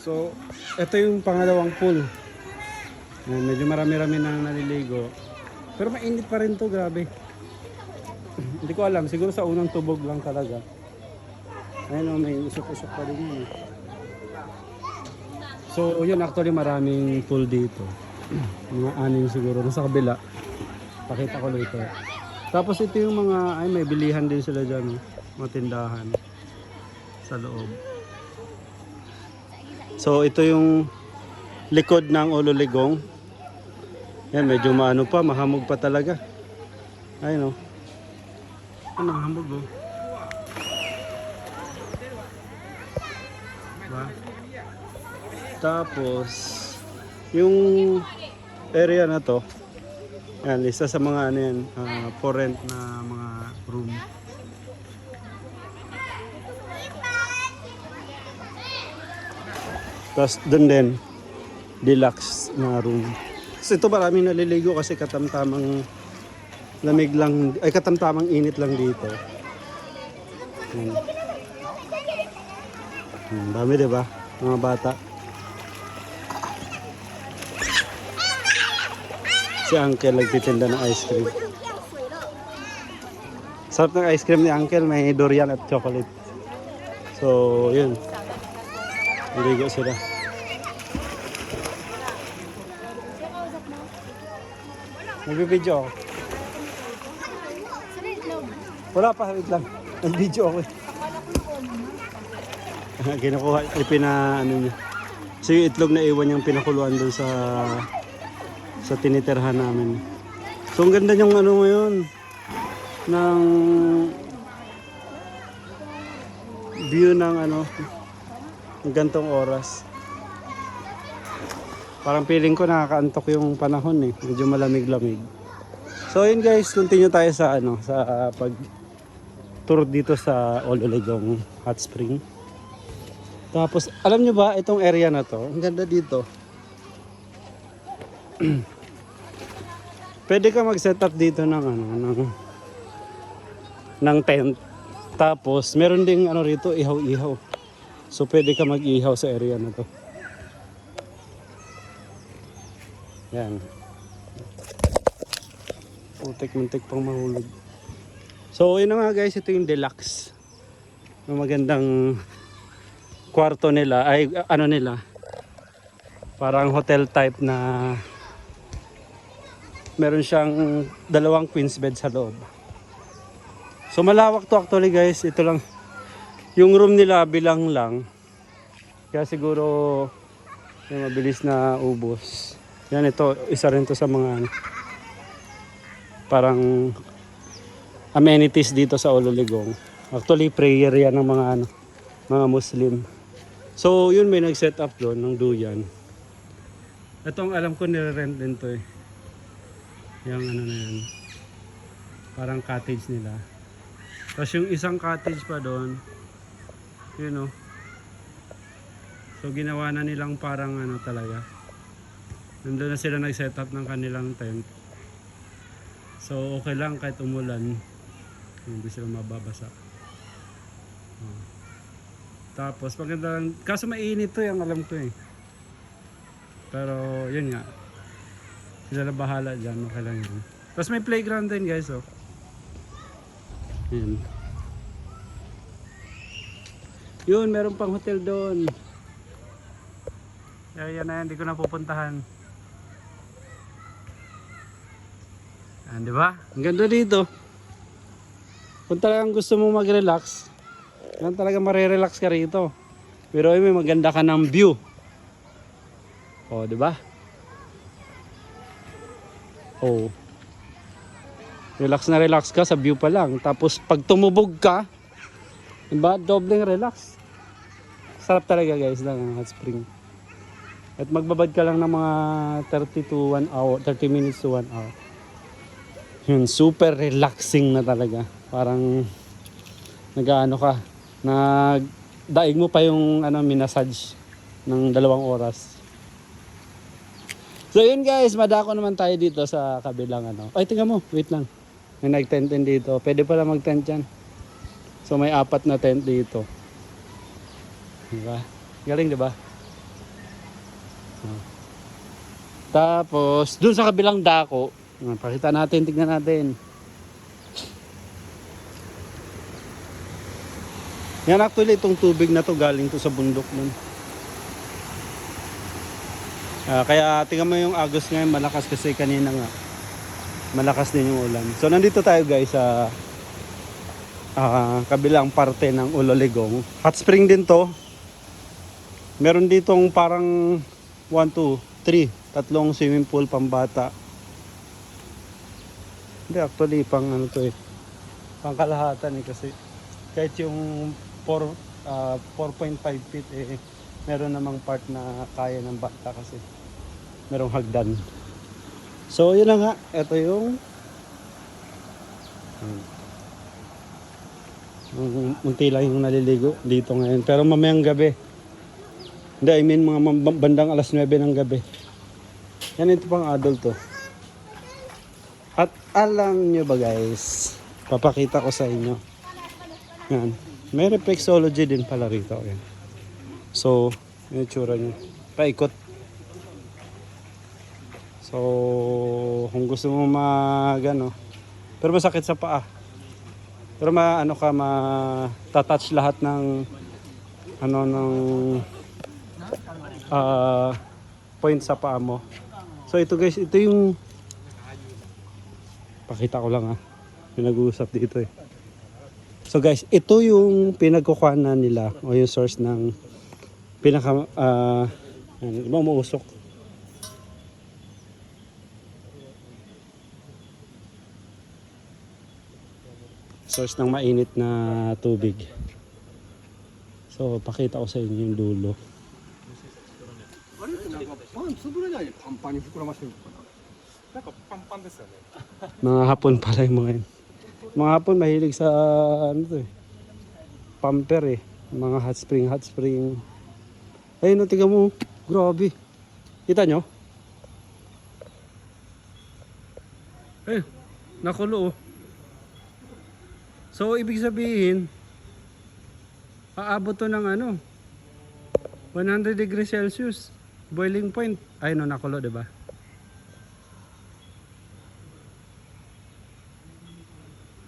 So, ito yung pangalawang pool. Medyo marami-rami nang naliligo. Pero mainit pa rin to, grabe. Hindi ko alam, siguro sa unang tubog lang talaga. Ayun o, may usok-usok pa din yun. So, yun actually maraming pool dito. Mga anim siguro. Nasa kabila. Pakita ko dito. Tapos ito yung mga, ay may bilihan din sila dyan. Mga tindahan. Sa loob. So, ito yung likod ng Ololigong. Yan, medyo maano pa, mahamog pa talaga. Ayun o. Ano, hamog o. Diba? Tapos, yung area na to, yan, isa sa mga ano yan, for rent na mga room. Tapos doon din, deluxe na room. Kasi ito maraming naliligo kasi katamtamang lamig lang, ay katamtamang init lang dito. Yan. Dami diba, mga bata. Si Uncle nagtitinda ng ice cream. Sarap ng ice cream ni Uncle, may durian at chocolate. So, yun. Naligo sila. Nagbibideo ako. Wala pa, wait lang. Nagbibideo ako eh. Kinukuha, ano niya. So yung itlog na iwan niyang pinakuluan doon sa tinitirhan namin. So ang ganda niyang ano ngayon ng view ng ano ng gantong oras. Parang feeling ko nakakaantok yung panahon eh. Medyo malamig-lamig. So yun guys, continue tayo sa ano sa pag tour dito sa Ololigong Hot Spring. Tapos alam nyo ba itong area na to, ang ganda dito. Pwede ka mag-set up dito ng ano ng tent. Tapos meron ding ano rito, ihaw-ihaw. So pwede ka mag-ihaw sa area na to. Yan. Muntik pang mahulog. So yun na nga guys, ito yung deluxe. Yung magandang kwarto nila, ay ano nila. Parang hotel type na meron siyang 2 queens bed sa loob. So malawak to actually guys, ito lang. Yung room nila bilang lang. Kaya siguro yung mabilis na ubos. Yan ito, isa rin to sa mga parang amenities dito sa Ololigong. Actually prayer yan ng mga Muslim. So yun may nag-set up doon ng duyan. Itong alam ko nire-rent din to eh. Yung ano na yan. Parang cottage nila. Tapos yung isang cottage pa doon. You know. So ginawa na nilang parang ano talaga. Nandun na sila nag-set up ng kanilang tent. So okay lang kahit umulan. Hindi sila mababasa. Tapos maganda lang. Kaso mainit to yung alam ko eh. Pero yun nga. Sila na bahala dyan. Okay lang yun. Tapos may playground din guys oh. Yun. Yun, meron pang hotel doon. Yan na yan, hindi ko na pupuntahan. Yan, di ba? Ang ganda dito. Kung talagang gusto mo mag-relax, yan talaga marirelax ka rito. Pero may maganda ka ng view. O, di ba? O. Relax na relax ka sa view pa lang. Tapos pag tumubog ka, di ba? Dobleng relax. Sarap talaga guys ng hot spring. At magbabad ka lang ng mga 30 to 1 hour, 30 minutes to 1 hour. Yun, super relaxing na talaga. Parang nag-ano ka, nagdaig mo pa yung minasage ng 2 oras. So yun guys, madako naman tayo dito sa kabilang ano. Ay, tingnan mo, wait lang. May nag-tent din dito. Pwede pala mag-tent dyan. So may 4 na tent dito. Diba? Galing diba? Tapos, dun sa kabilang dako, pakita natin, tignan natin. Yan actually, itong tubig na to galing to sa bundok nun. Kaya tingnan mo yung agos ngayon, malakas kasi kanina nga. Malakas din yung ulan. So nandito tayo guys sa kabilang parte ng Ololigong. Hot spring din to. Meron ditong parang 1, 2, 3, tatlong swimming pool pambata. Hindi actually pang ano to eh. Pang kalahatan eh kasi kahit yung 4.5 feet eh meron namang part na kaya ng bata kasi merong hagdan. So yun na nga, ito yung munti lang yung naliligo dito ngayon. Pero mamayang gabi, hindi, I mean mga bandang alas 9 ng gabi. Yan, ito pang adult to. At alam nyo ba guys, papakita ko sa inyo. Yan, may reflexology din pala rito. Yan. So, yung itsura nyo. Paikot. So, kung gusto mo magano, pero masakit sa paa. Pero maano ka, matatouch lahat ng ano ng point sa paa mo. So ito guys, ito yung pakita ko lang pinag-uusap dito eh. So guys, ito yung pinagkukuhanan nila o yung source ng pinaka umuusok. Source ng mainit na tubig. So pakita ko sa inyo yung dulo. Mga hapon pala yung mga yun. Mga hapon mahilig sa ano to eh, pamper eh. Mga hot spring. Ayun no, tingnan mo. Grabe. Kita nyo? Eh, nakulo oh. So ibig sabihin, aabot to ng ano, 100 degrees Celsius. Boiling point. Ay no, nakulo, diba?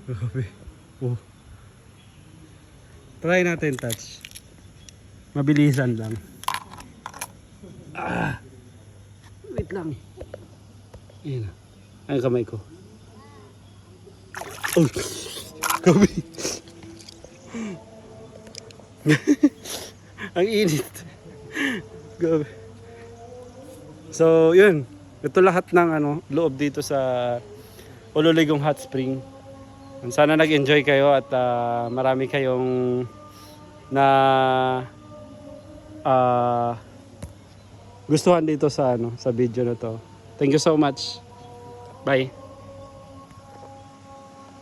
Grabe. Oh. Try natin touch. Mabilisan lang. Wait lang. Ayan na. Ay, kamay ko. Oh. Grabe. Ang init. Grabe. So, yun. Ito lahat ng loob dito sa Ololigong Hot Spring. Sana nag-enjoy kayo at marami kayong na gustuhan dito sa sa video na to. Thank you so much. Bye.